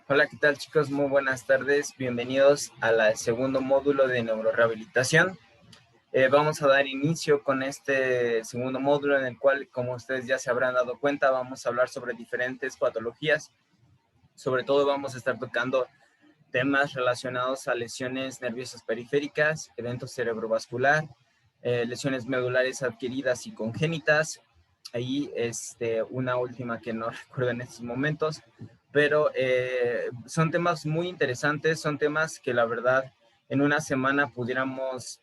Hola, ¿qué tal chicos? Muy buenas tardes. Bienvenidos al segundo módulo de neurorehabilitación. Vamos a dar inicio con este segundo módulo en el cual, como ustedes ya se habrán dado cuenta, vamos a hablar sobre diferentes patologías. Sobre todo vamos a estar tocando temas relacionados a lesiones nerviosas periféricas, eventos cerebrovascular, lesiones medulares adquiridas y congénitas. Ahí una última que no recuerdo en estos momentos, pero son temas muy interesantes, son temas que la verdad en una semana pudiéramos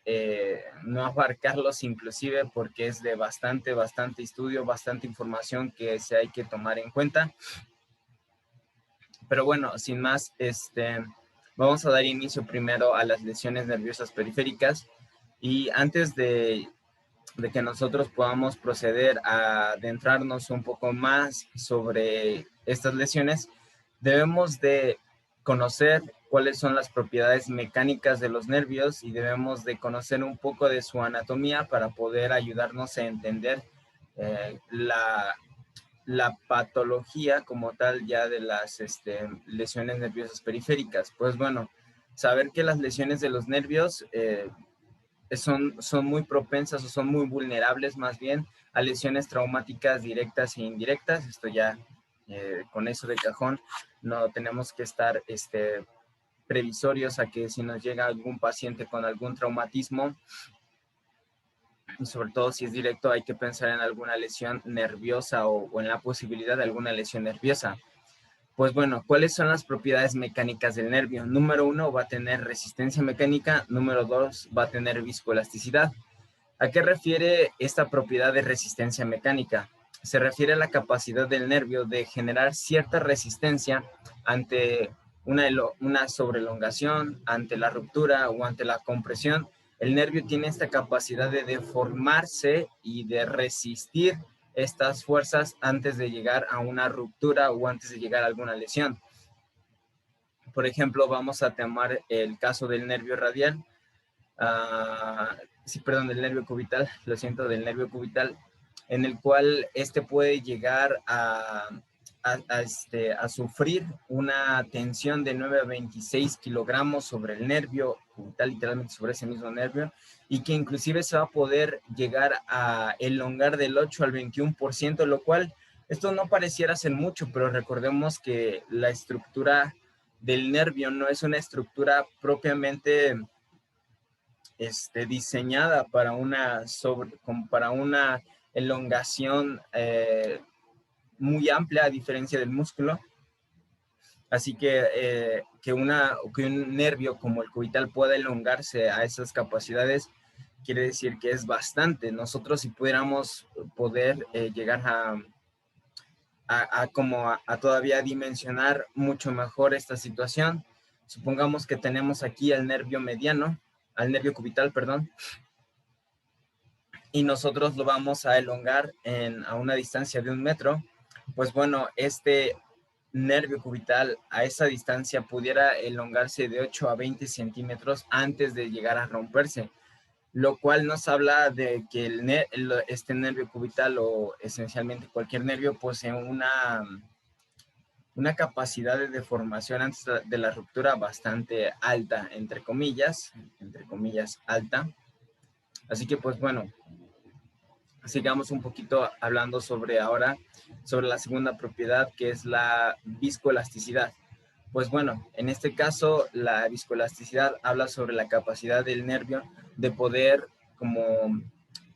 no abarcarlos inclusive porque es de bastante estudio, bastante información que se hay que tomar en cuenta. Pero bueno, sin más, vamos a dar inicio primero a las lesiones nerviosas periféricas y antes de que nosotros podamos proceder a adentrarnos un poco más sobre estas lesiones, debemos de conocer cuáles son las propiedades mecánicas de los nervios y debemos de conocer un poco de su anatomía para poder ayudarnos a entender la patología como tal ya de las lesiones nerviosas periféricas. Pues bueno, saber que las lesiones de los nervios son muy propensas o son muy vulnerables más bien a lesiones traumáticas directas e indirectas. Esto ya con eso de cajón no tenemos que estar previsorios a que si nos llega algún paciente con algún traumatismo, y sobre todo si es directo, hay que pensar en alguna lesión nerviosa o en la posibilidad de alguna lesión nerviosa. Pues bueno, ¿cuáles son las propiedades mecánicas del nervio? Número 1, va a tener resistencia mecánica. Número 2, va a tener viscoelasticidad. ¿A qué refiere esta propiedad de resistencia mecánica? Se refiere a la capacidad del nervio de generar cierta resistencia ante una sobreelongación, ante la ruptura o ante la compresión. El nervio tiene esta capacidad de deformarse y de resistir estas fuerzas antes de llegar a una ruptura o antes de llegar a alguna lesión. Por ejemplo, vamos a tomar el caso del nervio radial. Del nervio cubital, lo siento, del nervio cubital, en el cual puede llegar a sufrir una tensión de 9 a 26 kilogramos sobre el nervio cubital, literalmente sobre ese mismo nervio, y que inclusive se va a poder llegar a elongar del 8 al 21%, lo cual esto no pareciera ser mucho, pero recordemos que la estructura del nervio no es una estructura propiamente diseñada para para una elongación muy amplia a diferencia del músculo. Así que un nervio como el cubital pueda elongarse a esas capacidades quiere decir que es bastante. Nosotros si pudiéramos poder llegar a todavía dimensionar mucho mejor esta situación, supongamos que tenemos aquí al nervio mediano, al nervio cubital, perdón, y nosotros lo vamos a elongar a una distancia de 1 metro, pues bueno, este nervio cubital a esa distancia pudiera elongarse de 8 a 20 centímetros antes de llegar a romperse, lo cual nos habla de que este nervio cubital o esencialmente cualquier nervio posee una capacidad de deformación antes de la ruptura bastante alta, entre comillas alta. Así que pues bueno, sigamos un poquito hablando sobre la segunda propiedad, que es la viscoelasticidad. Pues bueno, en este caso la viscoelasticidad habla sobre la capacidad del nervio de poder como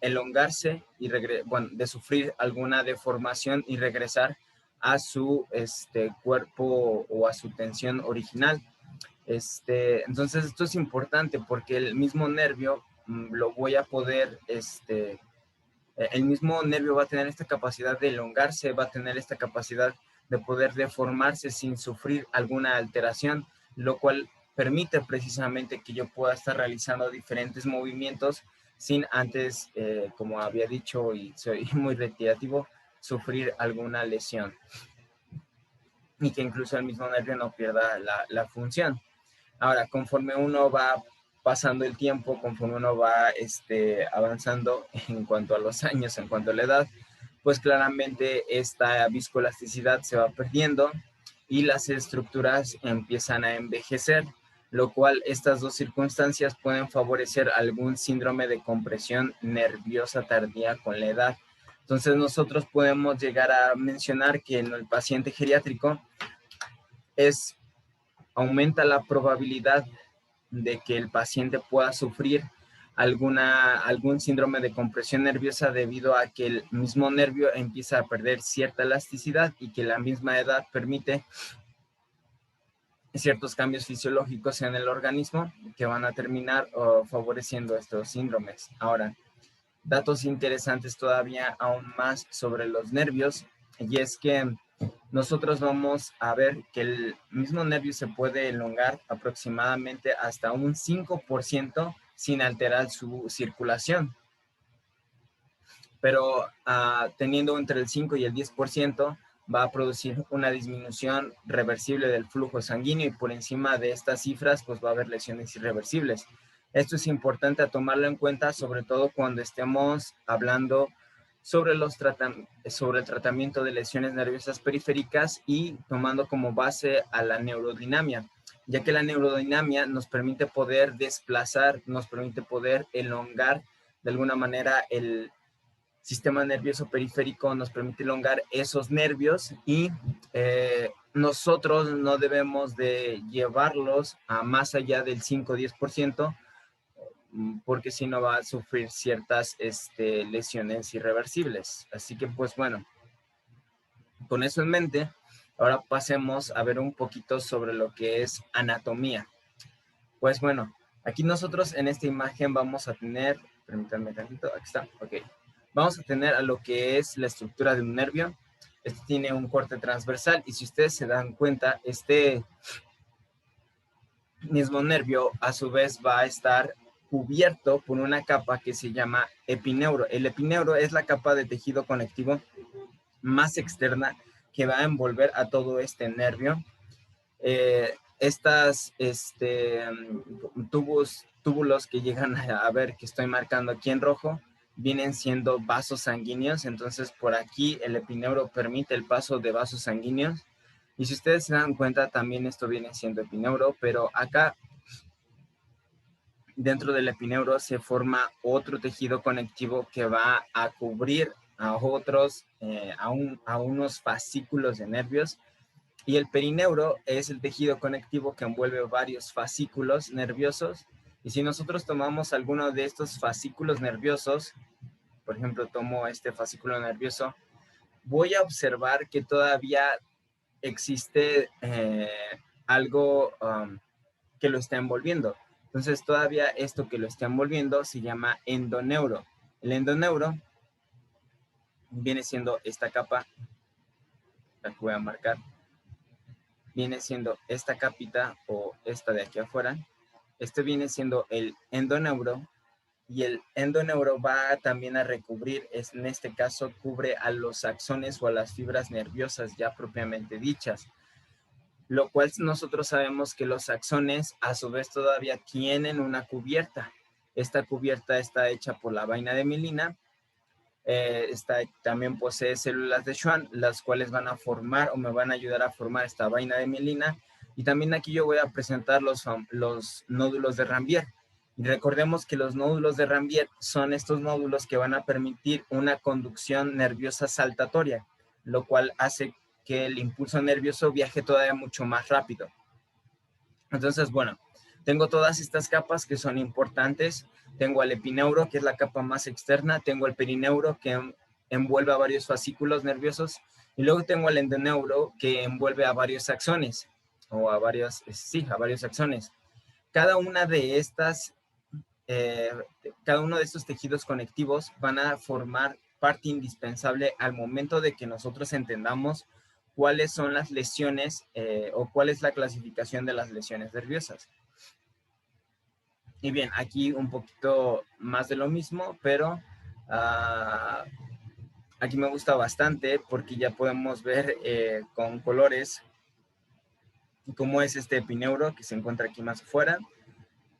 elongarse y de sufrir alguna deformación y regresar a su cuerpo o a su tensión original. Entonces esto es importante porque el mismo nervio lo voy a poder el mismo nervio va a tener esta capacidad de elongarse, va a tener esta capacidad de poder deformarse sin sufrir alguna alteración, lo cual permite precisamente que yo pueda estar realizando diferentes movimientos sin antes, como había dicho y soy muy reiterativo, sufrir alguna lesión y que incluso el mismo nervio no pierda la función. Ahora, conforme uno va pasando el tiempo, conforme uno va avanzando en cuanto a los años, en cuanto a la edad, pues claramente esta viscoelasticidad se va perdiendo y las estructuras empiezan a envejecer, lo cual estas dos circunstancias pueden favorecer algún síndrome de compresión nerviosa tardía con la edad. Entonces nosotros podemos llegar a mencionar que en el paciente geriátrico aumenta la probabilidad de que el paciente pueda sufrir algún síndrome de compresión nerviosa debido a que el mismo nervio empieza a perder cierta elasticidad y que la misma edad permite ciertos cambios fisiológicos en el organismo que van a terminar favoreciendo estos síndromes. Ahora, datos interesantes todavía aún más sobre los nervios, y es que nosotros vamos a ver que el mismo nervio se puede elongar aproximadamente hasta un 5% sin alterar su circulación. Pero teniendo entre el 5 y el 10%, va a producir una disminución reversible del flujo sanguíneo y por encima de estas cifras, pues va a haber lesiones irreversibles. Esto es importante a tomarlo en cuenta, sobre todo cuando estemos hablando sobre el tratamiento de lesiones nerviosas periféricas y tomando como base a la neurodinamia, ya que la neurodinamia nos permite poder desplazar, nos permite poder elongar de alguna manera el sistema nervioso periférico, nos permite elongar esos nervios y nosotros no debemos de llevarlos a más allá del 5-10%, porque si no va a sufrir ciertas lesiones irreversibles. Así que pues bueno, con eso en mente, ahora pasemos a ver un poquito sobre lo que es anatomía. Pues bueno, aquí nosotros en esta imagen vamos a tener, permítanme tantito, aquí está, ok. Vamos a tener a lo que es la estructura de un nervio. Este tiene un corte transversal y si ustedes se dan cuenta, este mismo nervio a su vez va a estar cubierto por una capa que se llama epineuro. El epineuro es la capa de tejido conectivo más externa que va a envolver a todo este nervio. Estas túbulos que llegan a ver que estoy marcando aquí en rojo vienen siendo vasos sanguíneos. Entonces por aquí el epineuro permite el paso de vasos sanguíneos. Y si ustedes se dan cuenta, también esto viene siendo epineuro, pero acá dentro del epineuro se forma otro tejido conectivo que va a cubrir a otros, a unos fascículos de nervios. Y el perineuro es el tejido conectivo que envuelve varios fascículos nerviosos. Y si nosotros tomamos alguno de estos fascículos nerviosos, por ejemplo, tomo este fascículo nervioso, voy a observar que todavía existe algo que lo está envolviendo. Entonces, todavía esto que lo está envolviendo se llama endoneuro. El endoneuro viene siendo esta capa, la que voy a marcar, viene siendo esta capita o esta de aquí afuera. Este viene siendo el endoneuro y el endoneuro va también a recubrir, en este caso cubre a los axones o a las fibras nerviosas ya propiamente dichas, lo cual nosotros sabemos que los axones a su vez todavía tienen una cubierta. Esta cubierta está hecha por la vaina de mielina. También posee células de Schwann, las cuales van a formar o me van a ayudar a formar esta vaina de mielina. Y también aquí yo voy a presentar los nódulos de Ranvier. Y recordemos que los nódulos de Ranvier son estos nódulos que van a permitir una conducción nerviosa saltatoria, lo cual hace que el impulso nervioso viaje todavía mucho más rápido. Entonces, bueno, tengo todas estas capas que son importantes. Tengo el epineuro, que es la capa más externa. Tengo el perineuro, que envuelve a varios fascículos nerviosos. Y luego tengo el endoneuro, que envuelve a varios axones, o a varios axones. Cada una de estas, cada uno de estos tejidos conectivos van a formar parte indispensable al momento de que nosotros entendamos cuáles son las lesiones o cuál es la clasificación de las lesiones nerviosas. Y bien, aquí un poquito más de lo mismo, pero aquí me gusta bastante porque ya podemos ver con colores cómo es este epineuro que se encuentra aquí más afuera,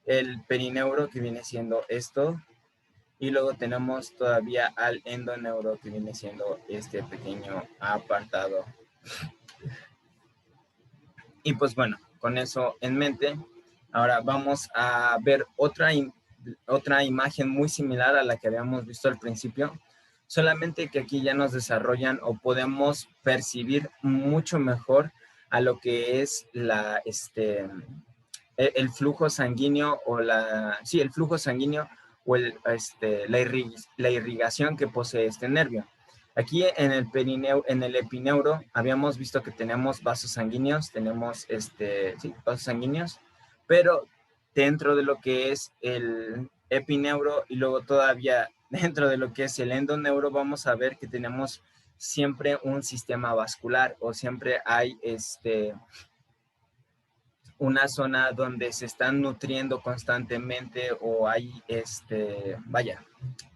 el perineuro que viene siendo esto, y luego tenemos todavía al endoneuro que viene siendo este pequeño apartado. Y pues bueno, con eso en mente, ahora vamos a ver otra imagen muy similar a la que habíamos visto al principio, solamente que aquí ya nos desarrollan o podemos percibir mucho mejor a lo que es el flujo sanguíneo o el flujo sanguíneo o la irrigación que posee este nervio. Aquí en el perineo, en el epineuro, habíamos visto que tenemos vasos sanguíneos, tenemos vasos sanguíneos, pero dentro de lo que es el epineuro y luego todavía dentro de lo que es el endoneuro, vamos a ver que tenemos siempre un sistema vascular o siempre hay una zona donde se están nutriendo constantemente o hay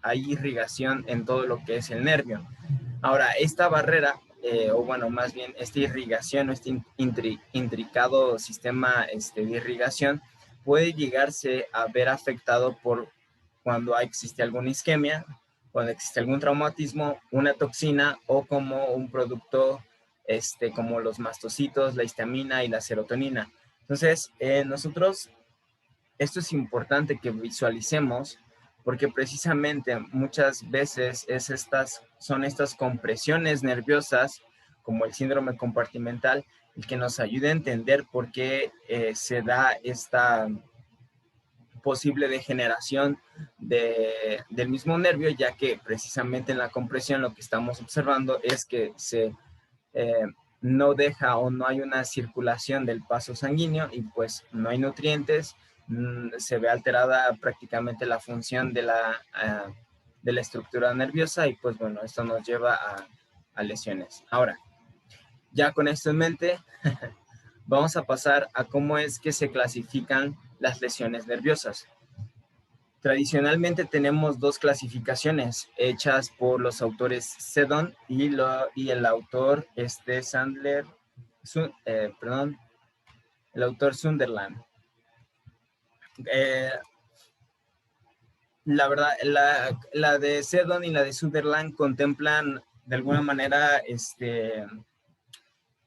hay irrigación en todo lo que es el nervio. Ahora, esta barrera, o bueno, más bien esta irrigación, este intricado sistema de irrigación, puede llegarse a ver afectado por cuando existe alguna isquemia, cuando existe algún traumatismo, una toxina o como un producto como los mastocitos, la histamina y la serotonina. Entonces, nosotros, esto es importante que visualicemos porque precisamente muchas veces son estas compresiones nerviosas, como el síndrome compartimental, el que nos ayude a entender por qué se da esta posible degeneración del mismo nervio, ya que precisamente en la compresión lo que estamos observando es que eh, no deja o no hay una circulación del paso sanguíneo y pues no hay nutrientes, se ve alterada prácticamente la función de la estructura nerviosa y pues bueno, esto nos lleva a lesiones. Ahora, ya con esto en mente, vamos a pasar a cómo es que se clasifican las lesiones nerviosas. Tradicionalmente tenemos dos clasificaciones hechas por los autores Seddon y el autor Sandler, el autor Sunderland. La verdad, la de Seddon y la de Sunderland contemplan de alguna manera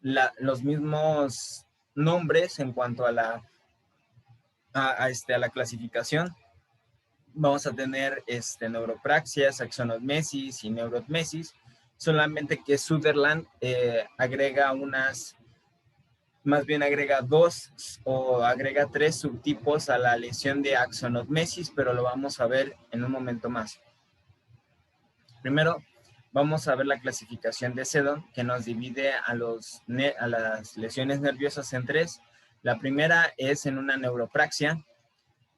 los mismos nombres en cuanto a la clasificación. Vamos a tener neuropraxias, axonotmesis y neurotmesis, solamente que Sutherland agrega agrega tres subtipos a la lesión de axonotmesis, pero lo vamos a ver en un momento más. Primero, vamos a ver la clasificación de Seddon, que nos divide a las lesiones nerviosas en tres. La primera es en una neuropraxia,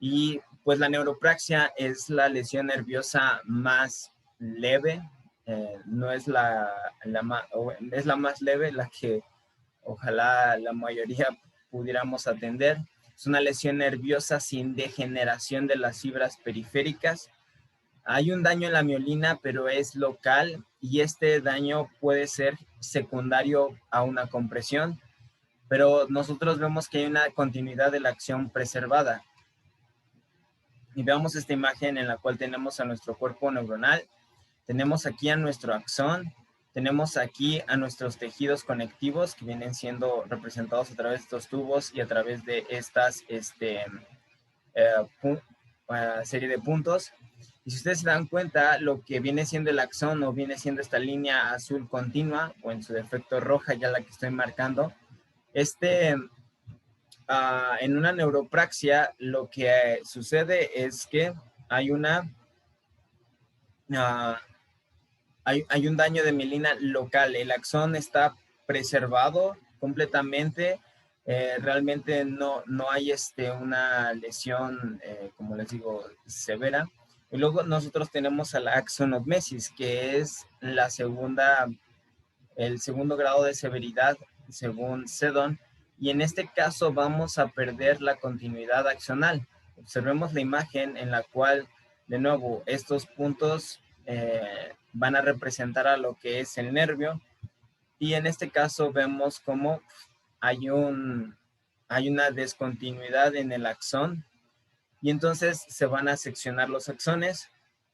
y pues la neuropraxia es la lesión nerviosa más leve, no es es la más leve, la que ojalá la mayoría pudiéramos atender. Es una lesión nerviosa sin degeneración de las fibras periféricas. Hay un daño en la miolina, pero es local y este daño puede ser secundario a una compresión, pero nosotros vemos que hay una continuidad de la acción preservada. Y veamos esta imagen en la cual tenemos a nuestro cuerpo neuronal, tenemos aquí a nuestro axón, tenemos aquí a nuestros tejidos conectivos que vienen siendo representados a través de estos tubos y a través de estas serie de puntos. Y si ustedes se dan cuenta, lo que viene siendo el axón o viene siendo esta línea azul continua o en su defecto roja, ya la que estoy marcando, en una neuropraxia lo que sucede es que hay hay un daño de mielina local. El axón está preservado completamente. Realmente no hay una lesión, como les digo, severa. Y luego nosotros tenemos a la axonotmesis, que es el segundo grado de severidad, según Seddon, y en este caso vamos a perder la continuidad axonal. Observemos la imagen en la cual, de nuevo, estos puntos van a representar a lo que es el nervio, y en este caso vemos cómo hay una descontinuidad en el axón, y entonces se van a seccionar los axones.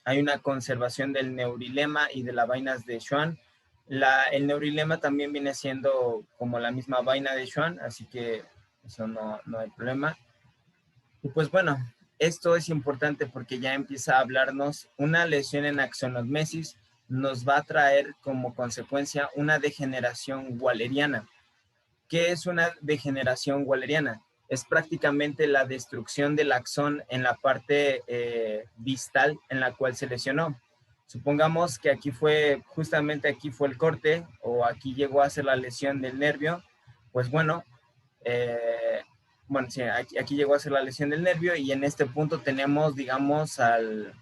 Hay una conservación del neurilema y de las vainas de Schwann, El neurilema también viene siendo como la misma vaina de Schwann, así que eso no hay problema. Y pues bueno, esto es importante porque ya empieza a hablarnos una lesión en axonotmesis nos va a traer como consecuencia una degeneración walleriana. ¿Qué es una degeneración walleriana? Es prácticamente la destrucción del axón en la parte distal en la cual se lesionó. Supongamos que justamente aquí fue el corte o aquí llegó a ser la lesión del nervio, pues bueno, sí, aquí llegó a ser la lesión del nervio y en este punto tenemos, digamos, el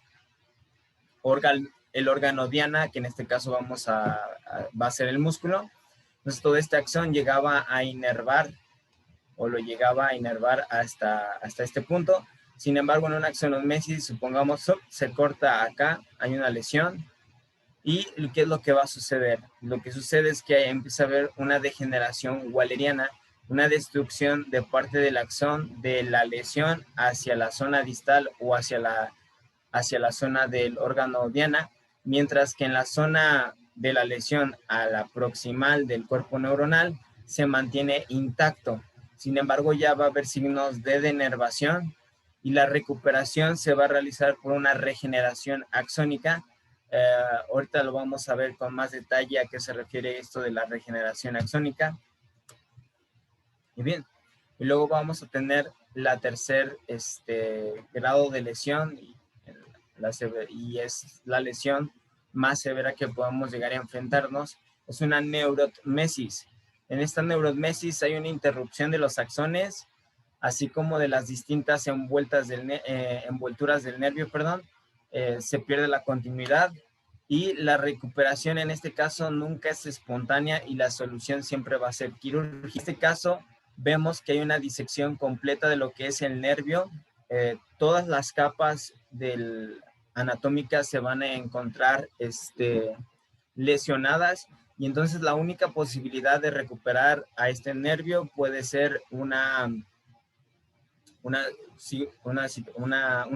órgano diana, que en este caso va a ser el músculo. Entonces todo este axón llegaba a inervar o lo llegaba a inervar hasta este punto. Sin embargo, en una axonomesis, supongamos, se corta acá, hay una lesión. ¿Y qué es lo que va a suceder? Lo que sucede es que empieza a haber una degeneración walleriana, una destrucción de parte del axón de la lesión hacia la zona distal o hacia la zona del órgano diana, mientras que en la zona de la lesión a la proximal del cuerpo neuronal se mantiene intacto. Sin embargo, ya va a haber signos de denervación y la recuperación se va a realizar por una regeneración axónica. Ahorita lo vamos a ver con más detalle a qué se refiere esto de la regeneración axónica. Y bien, y luego vamos a tener la tercer grado de lesión y es la lesión más severa que podemos llegar a enfrentarnos, es una neurotmesis. En esta neurotmesis hay una interrupción de los axones, así como de las distintas envolturas del nervio, se pierde la continuidad y la recuperación en este caso nunca es espontánea y la solución siempre va a ser quirúrgica. En este caso vemos que hay una disección completa de lo que es el nervio. Todas las capas anatómicas se van a encontrar lesionadas y entonces la única posibilidad de recuperar a este nervio puede ser un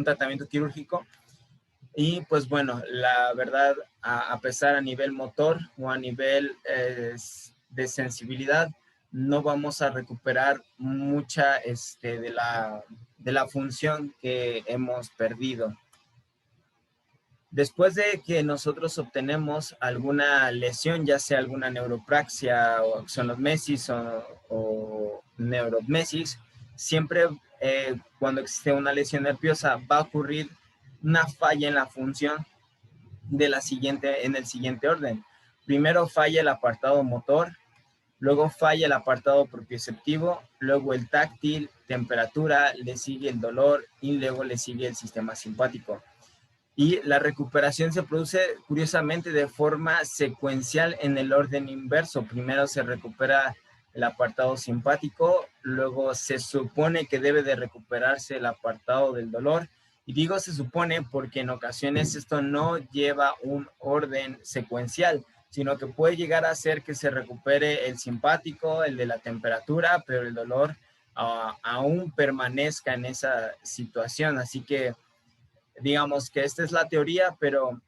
tratamiento quirúrgico. Y pues bueno, la verdad, a pesar a nivel motor o a nivel de sensibilidad, no vamos a recuperar mucha de la función que hemos perdido. Después de que nosotros obtenemos alguna lesión, ya sea alguna neuropraxia o axonotmesis o neurotmesis, siempre cuando existe una lesión nerviosa va a ocurrir una falla en la función en el siguiente orden. Primero falla el apartado motor, luego falla el apartado propioceptivo, luego el táctil, temperatura, le sigue el dolor y luego le sigue el sistema simpático. Y la recuperación se produce curiosamente de forma secuencial en el orden inverso. Primero se recupera el apartado simpático, luego se supone que debe de recuperarse el apartado del dolor. Y digo se supone porque en ocasiones esto no lleva un orden secuencial, sino que puede llegar a ser que se recupere el simpático, el de la temperatura, pero el dolor aún permanezca en esa situación. Así que digamos que esta es la teoría, pero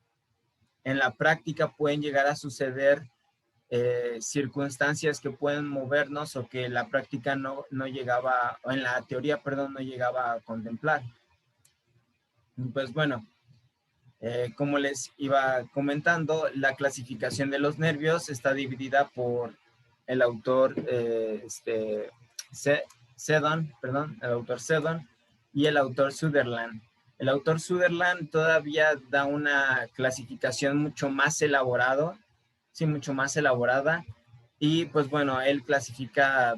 en la práctica pueden llegar a suceder circunstancias que pueden movernos o que la práctica no llegaba, o en la teoría, perdón, no llegaba a contemplar. Pues bueno, como les iba comentando, la clasificación de los nervios está dividida por el autor Seddon y el autor Sutherland. El autor Sutherland todavía da una clasificación mucho más elaborada, y pues bueno, él clasifica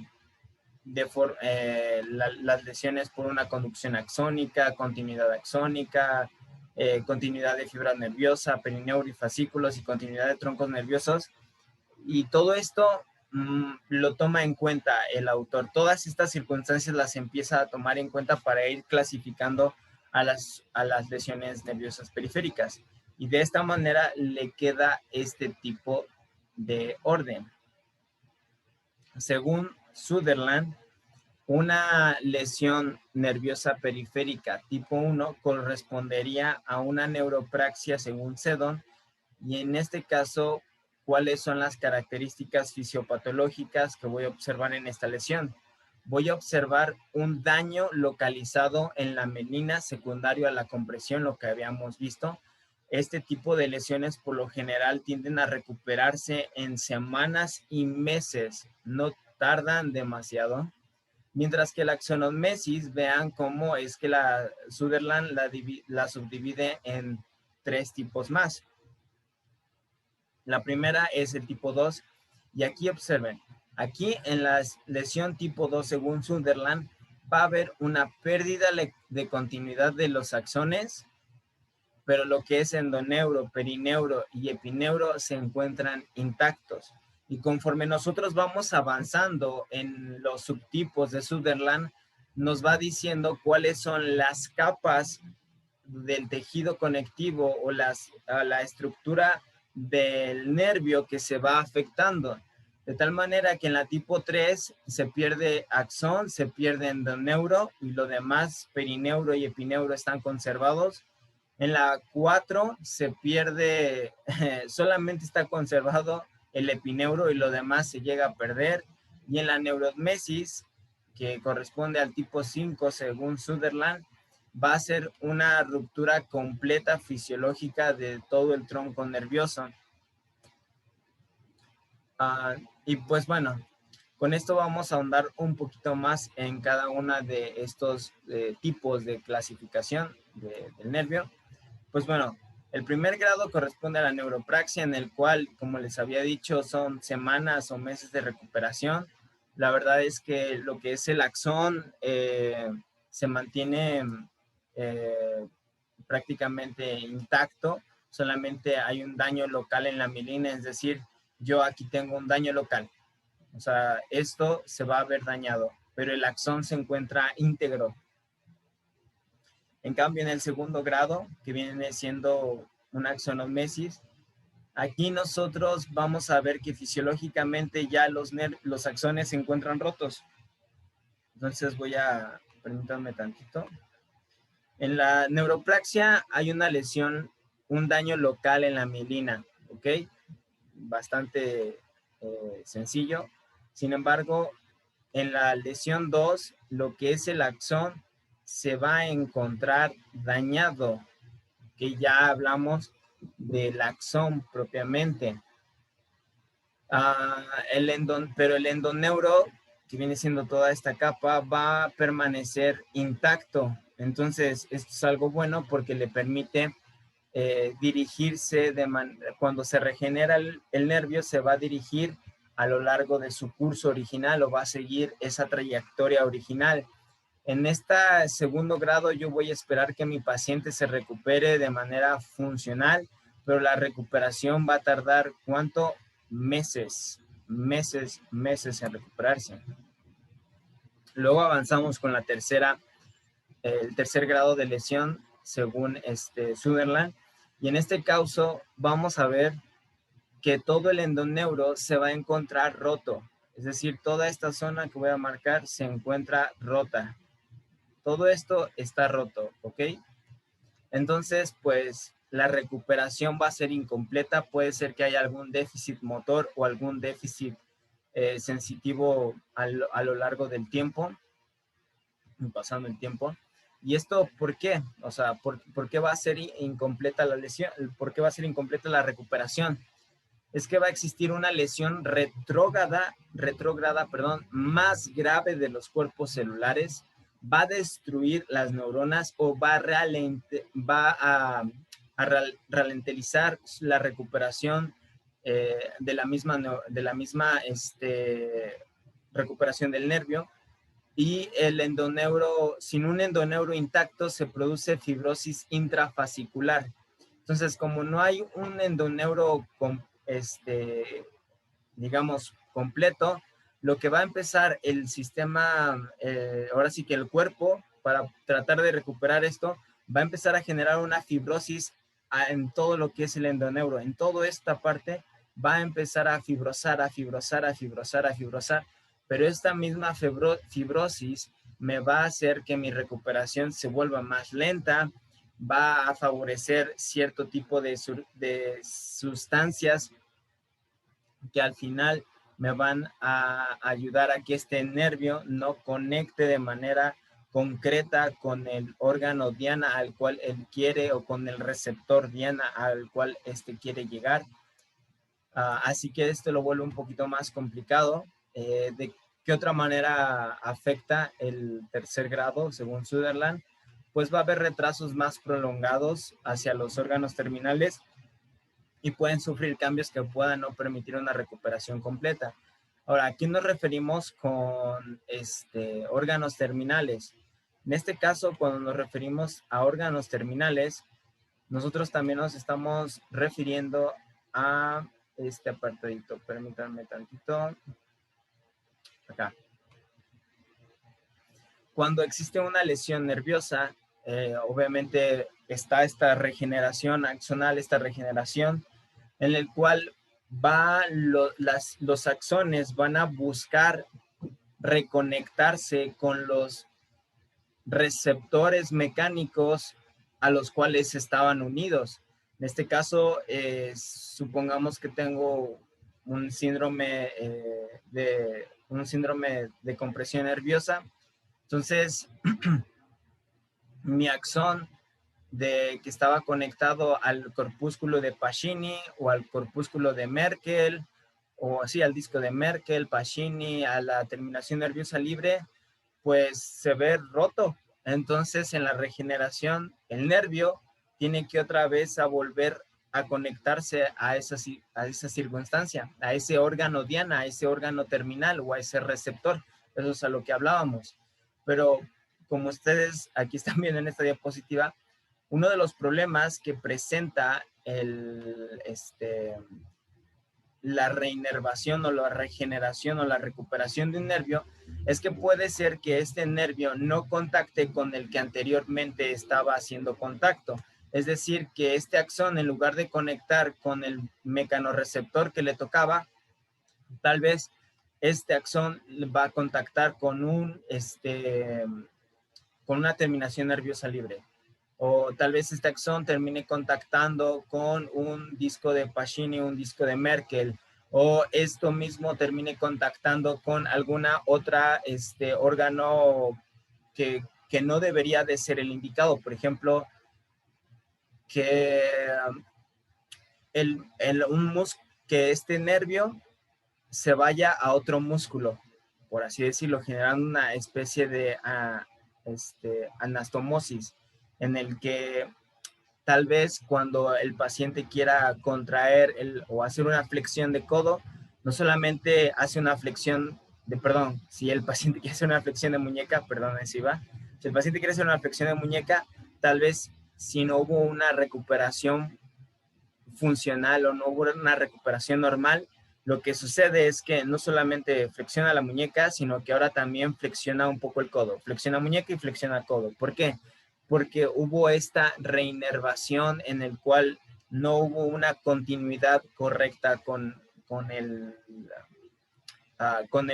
las lesiones por una conducción axónica, continuidad axónica, continuidad de fibra nerviosa, perineurio y fascículos y continuidad de troncos nerviosos. Y todo esto lo toma en cuenta el autor. Todas estas circunstancias las empieza a tomar en cuenta para ir clasificando a las lesiones nerviosas periféricas. Y de esta manera le queda este tipo de orden. Según Sutherland, una lesión nerviosa periférica tipo 1 correspondería a una neuropraxia según Seddon, y en este caso cuáles son las características fisiopatológicas que voy a observar en esta lesión. Voy a observar un daño localizado en la mielina secundario a la compresión, lo que habíamos visto. Este tipo de lesiones por lo general tienden a recuperarse en semanas y meses, no tardan demasiado. Mientras que la axonomesis, vean cómo es que la Sutherland la subdivide en 3 tipos más. La primera es el tipo 2, y aquí observen, aquí en la lesión tipo 2, según Sutherland, va a haber una pérdida de continuidad de los axones, pero lo que es endoneuro, perineuro y epineuro se encuentran intactos. Y conforme nosotros vamos avanzando en los subtipos de Sutherland, nos va diciendo cuáles son las capas del tejido conectivo o la estructura del nervio que se va afectando. De tal manera que en la tipo 3 se pierde axón, se pierde endoneuro y lo demás, perineuro y epineuro, están conservados. En la 4 se pierde, solamente está conservado el epineuro y lo demás se llega a perder. Y en la neurotmesis, que corresponde al tipo 5 según Sutherland, va a ser una ruptura completa fisiológica de todo el tronco nervioso. Y pues bueno, con esto vamos a ahondar un poquito más en cada una de estos tipos de clasificación del nervio. Pues bueno, el primer grado corresponde a la neuropraxia, en el cual, como les había dicho, son semanas o meses de recuperación. La verdad es que lo que es el axón se mantiene prácticamente intacto, solamente hay un daño local en la mielina, es decir, yo aquí tengo un daño local. O sea, esto se va a ver dañado, pero el axón se encuentra íntegro. En cambio, en el segundo grado, que viene siendo una axonomesis, aquí nosotros vamos a ver que fisiológicamente ya los axones se encuentran rotos. Entonces permítanme tantito. En la neuroplaxia hay una lesión, un daño local en la mielina, ¿ok? Bastante sencillo. Sin embargo, en la lesión 2, lo que es el axón se va a encontrar dañado, que ya hablamos del axón propiamente. Pero el endoneuro, que viene siendo toda esta capa, va a permanecer intacto. Entonces, esto es algo bueno porque le permite dirigirse, cuando se regenera el nervio, se va a dirigir a lo largo de su curso original o va a seguir esa trayectoria original. En este segundo grado yo voy a esperar que mi paciente se recupere de manera funcional, pero la recuperación va a tardar, ¿cuánto? Meses en recuperarse. Luego avanzamos con el tercer grado de lesión, según Sutherland, y en este caso vamos a ver que todo el endoneuro se va a encontrar roto, es decir, toda esta zona que voy a marcar se encuentra rota. Todo esto está roto, ¿ok? Entonces, pues la recuperación va a ser incompleta. Puede ser que haya algún déficit motor o algún déficit sensitivo a lo largo del tiempo, pasando el tiempo. ¿Y esto por qué? O sea, ¿por qué va a ser incompleta la lesión? ¿Por qué va a ser incompleta la recuperación? Es que va a existir una lesión retrógrada, más grave de los cuerpos celulares, va a destruir las neuronas o va a ralentizar la recuperación de la misma recuperación del nervio. Y el endoneuro, sin un endoneuro intacto, se produce fibrosis intrafascicular. Entonces, como no hay un endoneuro digamos, completo, lo que va a empezar el sistema, ahora sí que el cuerpo, para tratar de recuperar esto, va a empezar a generar una fibrosis en todo lo que es el endoneuro. En toda esta parte va a empezar a fibrosar, pero esta misma fibrosis me va a hacer que mi recuperación se vuelva más lenta, va a favorecer cierto tipo de sustancias que al final me van a ayudar a que este nervio no conecte de manera concreta con el órgano diana al cual él quiere o con el receptor diana al cual quiere llegar. Así que esto lo vuelve un poquito más complicado. ¿De qué otra manera afecta el tercer grado, según Sutherland? Pues va a haber retrasos más prolongados hacia los órganos terminales y pueden sufrir cambios que puedan no permitir una recuperación completa. Ahora, ¿a qué nos referimos con órganos terminales? En este caso, cuando nos referimos a órganos terminales, nosotros también nos estamos refiriendo a este apartadito. Permítanme tantito. Acá. Cuando existe una lesión nerviosa, obviamente está esta regeneración axonal, esta regeneración en el cual los axones van a buscar reconectarse con los receptores mecánicos a los cuales estaban unidos. En este caso, supongamos que tengo un síndrome de compresión nerviosa. Entonces, mi axón que estaba conectado al corpúsculo de Pacini o al corpúsculo de Merkel, o así al disco de Merkel, Pacini, a la terminación nerviosa libre, pues se ve roto. Entonces, en la regeneración, el nervio tiene que otra vez a volver a conectarse a esa circunstancia, a ese órgano diana, a ese órgano terminal o a ese receptor. Eso es a lo que hablábamos. Pero como ustedes aquí están viendo en esta diapositiva, uno de los problemas que presenta la reinervación o la regeneración o la recuperación de un nervio es que puede ser que este nervio no contacte con el que anteriormente estaba haciendo contacto. Es decir, que este axón, en lugar de conectar con el mecanorreceptor que le tocaba, tal vez este axón va a contactar con con una terminación nerviosa libre. O tal vez este axón termine contactando con un disco de Pacini, un disco de Merkel, o esto mismo termine contactando con alguna otra órgano que no debería de ser el indicado. Por ejemplo, que que este nervio se vaya a otro músculo, por así decirlo, generando una especie de anastomosis, en el que tal vez cuando el paciente quiera contraer o hacer una flexión de codo, no solamente hace una flexión si el paciente quiere hacer una flexión de muñeca, si el paciente quiere hacer una flexión de muñeca, tal vez si no hubo una recuperación funcional o no hubo una recuperación normal, lo que sucede es que no solamente flexiona la muñeca, sino que ahora también flexiona un poco el codo. Flexiona muñeca y flexiona codo. ¿Por qué? Porque hubo esta reinervación en el cual no hubo una continuidad correcta con el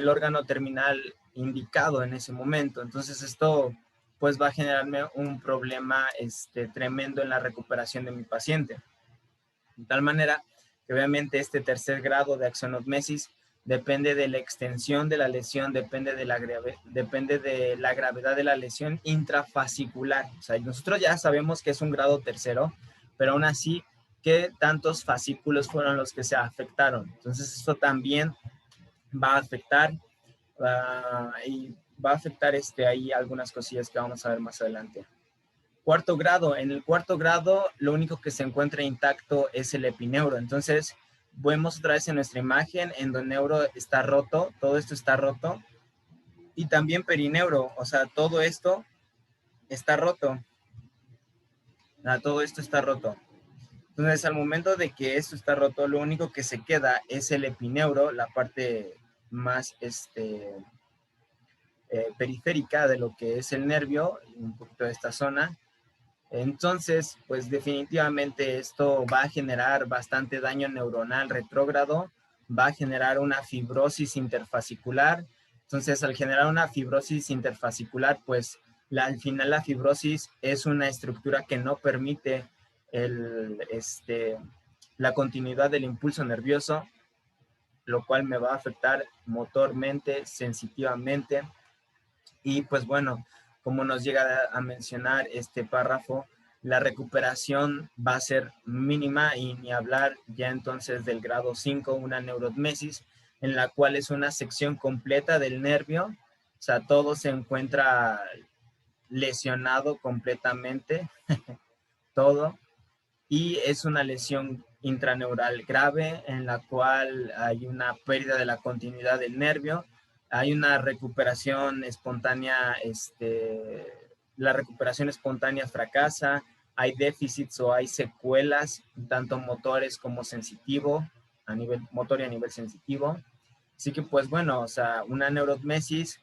órgano terminal indicado en ese momento. Entonces esto pues va a generarme un problema tremendo en la recuperación de mi paciente. De tal manera que obviamente este tercer grado de axonotmesis depende de la extensión de la lesión, depende de la gravedad de la lesión intrafascicular. O sea, nosotros ya sabemos que es un grado tercero, pero aún así, ¿qué tantos fascículos fueron los que se afectaron? Entonces, esto también va a afectar y va a afectar ahí algunas cosillas que vamos a ver más adelante. Cuarto grado. En el cuarto grado, lo único que se encuentra intacto es el epineuro. Entonces, vemos otra vez en nuestra imagen en donde el neuro está roto, todo esto está roto. Y también perineuro, o sea, todo esto está roto. Todo esto está roto. Entonces, al momento de que esto está roto, lo único que se queda es el epineuro, la parte más periférica de lo que es el nervio, un poquito de esta zona. Entonces, pues definitivamente esto va a generar bastante daño neuronal retrógrado, va a generar una fibrosis interfascicular. Entonces, al generar una fibrosis interfascicular, pues al final la fibrosis es una estructura que no permite la continuidad del impulso nervioso. lo cual me va a afectar motormente, sensitivamente. Y pues bueno, como nos llega a mencionar este párrafo, la recuperación va a ser mínima y ni hablar ya entonces del grado 5, una neurotmesis, en la cual es una sección completa del nervio, o sea, todo se encuentra lesionado completamente, todo, y es una lesión intraneural grave en la cual hay una pérdida de la continuidad del nervio, hay una recuperación espontánea, la recuperación espontánea fracasa, hay déficits o hay secuelas, tanto motores como sensitivo, a nivel motor y a nivel sensitivo. Así que pues bueno, o sea, una neurotmesis,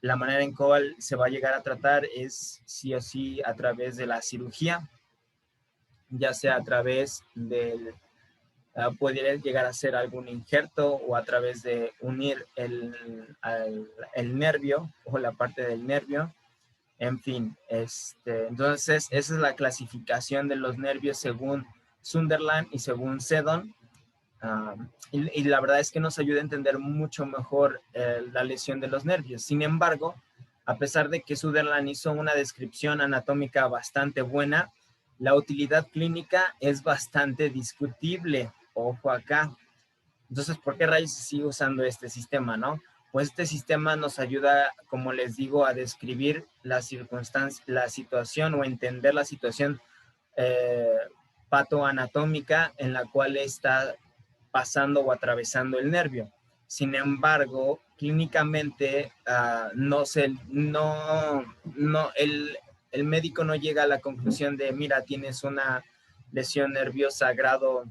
la manera en cual se va a llegar a tratar es sí o sí a través de la cirugía, ya sea a través del, pudiera llegar a ser algún injerto o a través de unir el nervio o la parte del nervio. En fin, entonces esa es la clasificación de los nervios según Sunderland y según Seddon. Y la verdad es que nos ayuda a entender mucho mejor la lesión de los nervios. Sin embargo, a pesar de que Sutherland hizo una descripción anatómica bastante buena, la utilidad clínica es bastante discutible. Ojo acá. Entonces, ¿por qué rayos se sigue usando este sistema, no? Pues este sistema nos ayuda, como les digo, a describir la circunstancia, la situación o entender la situación eh, patoanatómica en la cual está pasando o atravesando el nervio. Sin embargo, clínicamente el médico no llega a la conclusión de, mira, tienes una lesión nerviosa grado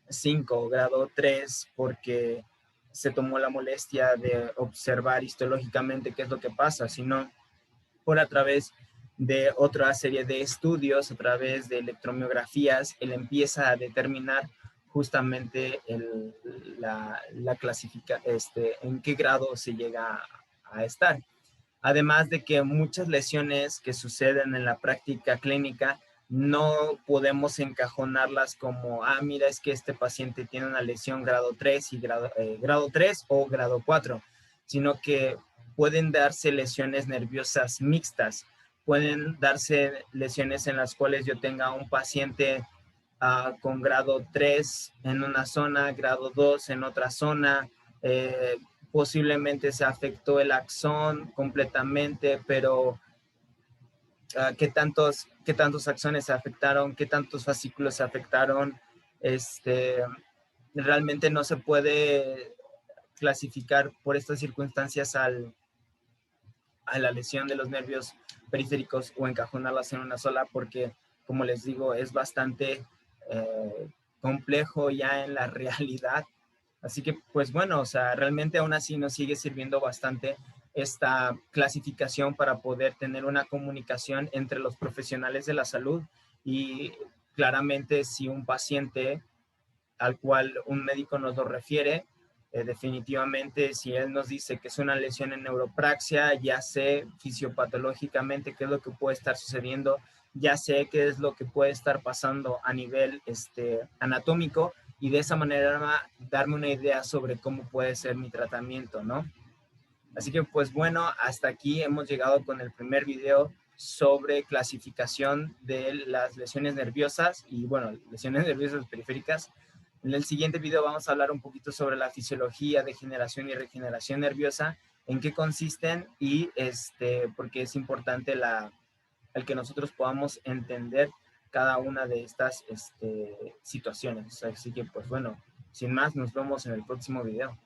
5 o grado 3 porque se tomó la molestia de observar histológicamente qué es lo que pasa, sino por a través de otra serie de estudios, a través de electromiografías, él empieza a determinar justamente la clasifica, en qué grado se llega a estar. Además de que muchas lesiones que suceden en la práctica clínica no podemos encajonarlas como, mira, es que este paciente tiene una lesión grado 3 y grado 3 o grado 4, sino que pueden darse lesiones nerviosas mixtas, pueden darse lesiones en las cuales yo tenga un paciente con grado 3 en una zona, grado 2 en otra zona, posiblemente se afectó el axón completamente, pero qué tantos axones se afectaron, qué tantos fascículos se afectaron, realmente no se puede clasificar por estas circunstancias a la lesión de los nervios periféricos o encajonarlas en una sola, porque, como les digo, es bastante complejo ya en la realidad. Así que, pues bueno, o sea, realmente aún así nos sigue sirviendo bastante esta clasificación para poder tener una comunicación entre los profesionales de la salud y claramente si un paciente al cual un médico nos lo refiere, definitivamente si él nos dice que es una lesión en neuropraxia, ya sé fisiopatológicamente qué es lo que puede estar sucediendo, ya sé qué es lo que puede estar pasando a nivel anatómico y de esa manera darme una idea sobre cómo puede ser mi tratamiento, ¿no? Así que pues bueno, hasta aquí hemos llegado con el primer video sobre clasificación de las lesiones nerviosas y bueno, lesiones nerviosas periféricas. En el siguiente video vamos a hablar un poquito sobre la fisiología, degeneración y regeneración nerviosa, en qué consisten y porque es importante el que nosotros podamos entender cada una de estas situaciones. Así que pues bueno, sin más, nos vemos en el próximo video.